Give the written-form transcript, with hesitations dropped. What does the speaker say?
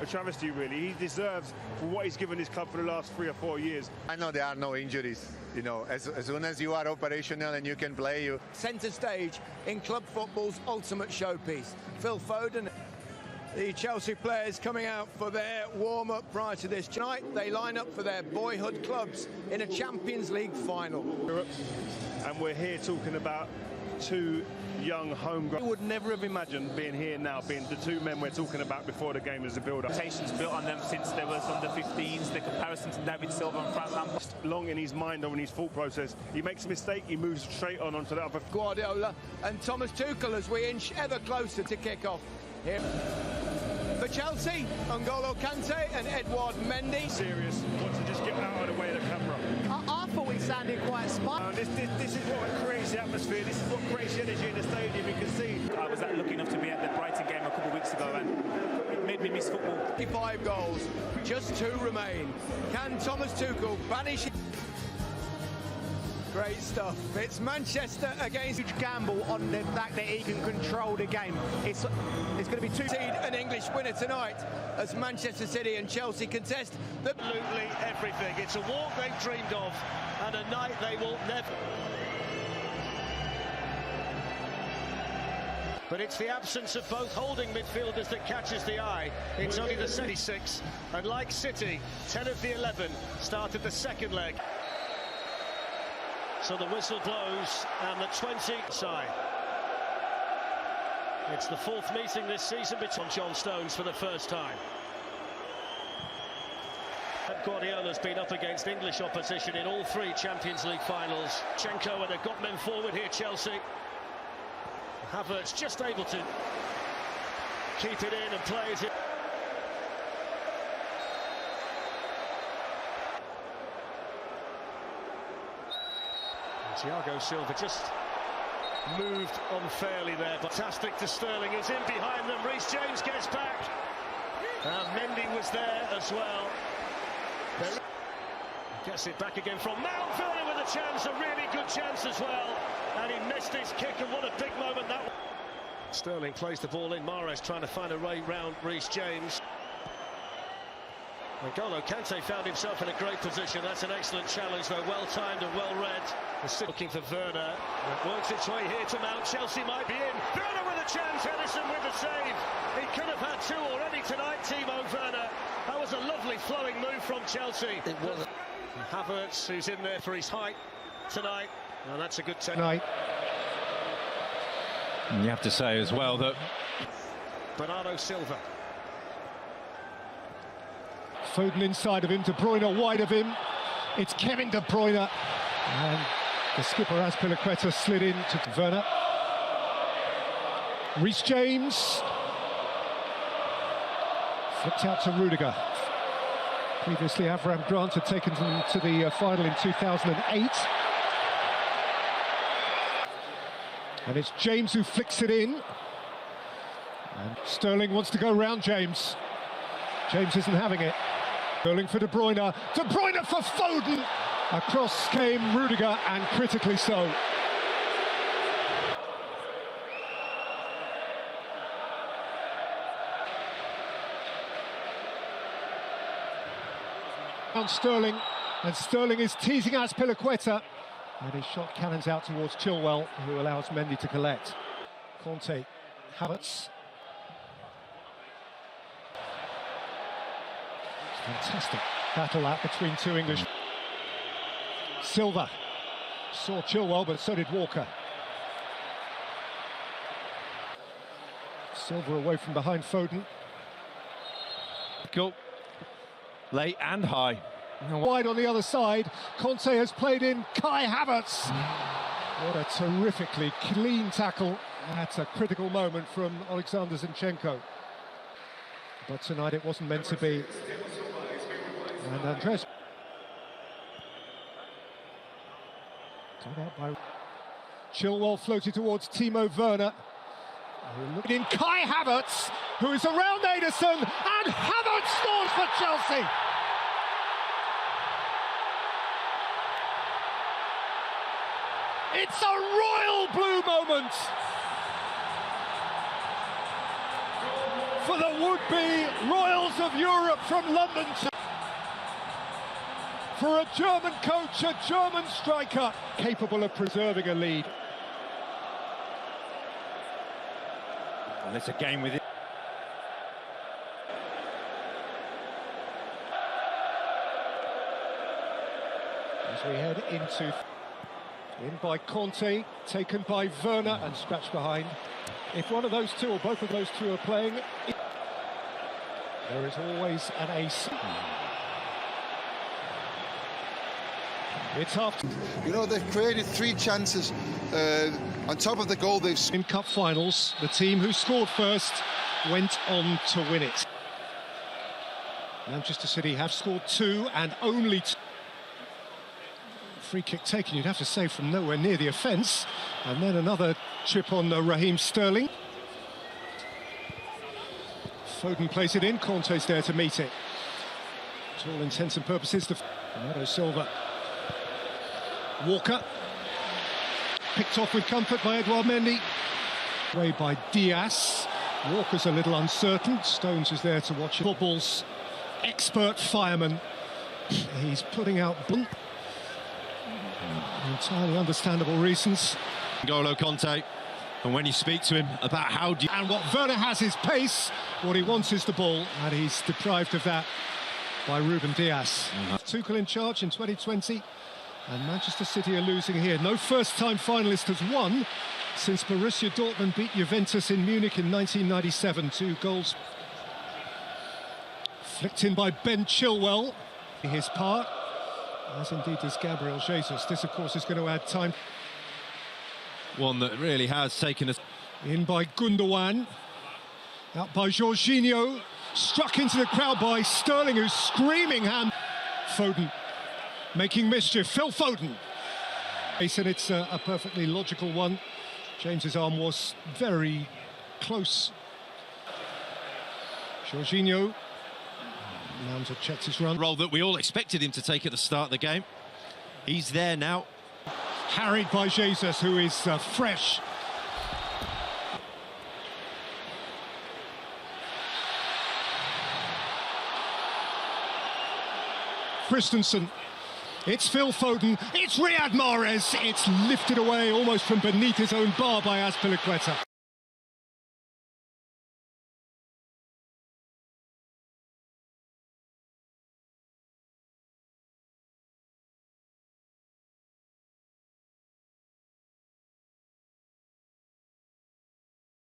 a travesty, really. He deserves for what he's given his club for the last 3 or 4 years. I know there are no injuries. You know, as soon as you are operational and you can play, you... Centre stage in club football's ultimate showpiece. Phil Foden. The Chelsea players coming out for their warm-up prior to this. Tonight, they line up for their boyhood clubs in a Champions League final. And we're here talking about two young homegrown. I would never have imagined being here now, being the two men we're talking about before the game as a build-up. Expectations built on them since they was under 15s, the comparison to David Silva and Frank Lampard. Long in his mind or in his thought process, he makes a mistake, he moves straight onto the other. Guardiola and Thomas Tuchel as we inch ever closer to kick-off. Here for Chelsea, N'Golo Kante and Edouard Mendy. Serious, wants to just get out of the way of the camera. I thought we sounded quite smart. This is what creates the atmosphere, this is what creates the energy in the stadium, you can see. I was lucky enough to be at the Brighton game a couple of weeks ago and it made me miss football. 55 goals, just 2 remain. Can Thomas Tuchel banish? Great stuff. It's Manchester against Huge gamble on the fact that he can control the game. It's going to be an English winner tonight as Manchester City and Chelsea contest absolutely everything. It's a walk they've dreamed of and a night they will never. But it's the absence of both holding midfielders that catches the eye. It's only the 76, and like City, 10 of the 11 started the second leg. So the whistle blows and the 20 side. It's the 4th meeting this season between John Stones for the first time. Guardiola's been up against English opposition in all 3 Champions League finals. Chenko, and they've got men forward here, Chelsea. Havertz just able to keep it in and play it. Thiago Silva just moved unfairly there. Fantastic to Sterling, who's in behind them. Reece James gets back. Mendy was there as well. Gets it back again from Mount. Werner with a chance, a really good chance as well. And he missed his kick, and what a big moment that was. Sterling plays the ball in. Mahrez trying to find a way round Reece James. N'Golo Kante found himself in a great position. That's an excellent challenge, though, well-timed and well-read. Looking for Werner. It works its way here to Mount. Chelsea might be in. Werner with a chance. Henderson with the save. He could have had 2 already tonight, Timo Werner. That was a lovely flowing move from Chelsea. It was. Havertz, who's in there for his height tonight. And that's a good technique. And you have to say as well that Bernardo Silva. Foden inside of him, De Bruyne wide of him. It's Kevin De Bruyne. And the skipper Azpilicueta slid in to Werner. Reece James. Flipped out to Rudiger. Previously, Avram Grant had taken them to the final in 2008. And it's James who flicks it in. And Sterling wants to go round James. James isn't having it. Sterling for De Bruyne. De Bruyne for Foden. Across came Rudiger, and critically so. On Sterling, and Sterling is teasing Azpilicueta. And his shot cannons out towards Chilwell, who allows Mendy to collect. Conte, Havertz. Fantastic battle that between 2 English. Silva saw Chilwell, but so did Walker. Silva away from behind Foden. go late and high. Wide on the other side, Conte has played in Kai Havertz. What a terrifically clean tackle. That's a critical moment from Alexander Zinchenko. But tonight it wasn't meant to be. And Andres. Got out by Chilwell, floated towards Timo Werner. In Kai Havertz, who is around Ederson, and Havertz scores for Chelsea. It's a royal blue moment for for the would-be Royals of Europe from London. For a German coach, a German striker, capable of preserving a lead. And it's a game with it. As we head into... In by Conte, taken by Werner and scratched behind. If one of those two or both of those two are playing, there is always an ace. It's after. You know, they've created 3 chances on top of the goal they've... In cup finals, the team who scored first went on to win it. Manchester City have scored 2 and only 2. Free kick taken, you'd have to say, from nowhere near the offence. And then another chip on Raheem Sterling. Foden plays it in, Conte's there to meet it. To all intents and purposes, Bernardo Silva. Walker. Picked off with comfort by Edouard Mendy. Away by Diaz. Walker's a little uncertain. Stones is there to watch it. Football's expert fireman. He's putting out... entirely understandable reasons. N'Golo Conte, and when you speak to him about how do you... And what Werner has is pace, what he wants is the ball, and he's deprived of that by Ruben Diaz. Tuchel in charge in 2020, and Manchester City are losing here. No first-time finalist has won since Borussia Dortmund beat Juventus in Munich in 1997, 2 goals. Flicked in by Ben Chilwell, his part. As indeed does Gabriel Jesus. This, of course, is going to add time. One that really has taken us... In by Gundogan. Out by Jorginho. Struck into the crowd by Sterling, who's screaming hand. Foden making mischief. Phil Foden. And it's a perfectly logical one. James's arm was very close. Jorginho. Mount had checked his run. Role that we all expected him to take at the start of the game. He's there now. Harried by Jesus, who is fresh. Christensen. It's Phil Foden. It's Riyad Mahrez. It's lifted away almost from beneath his own bar by Azpilicueta.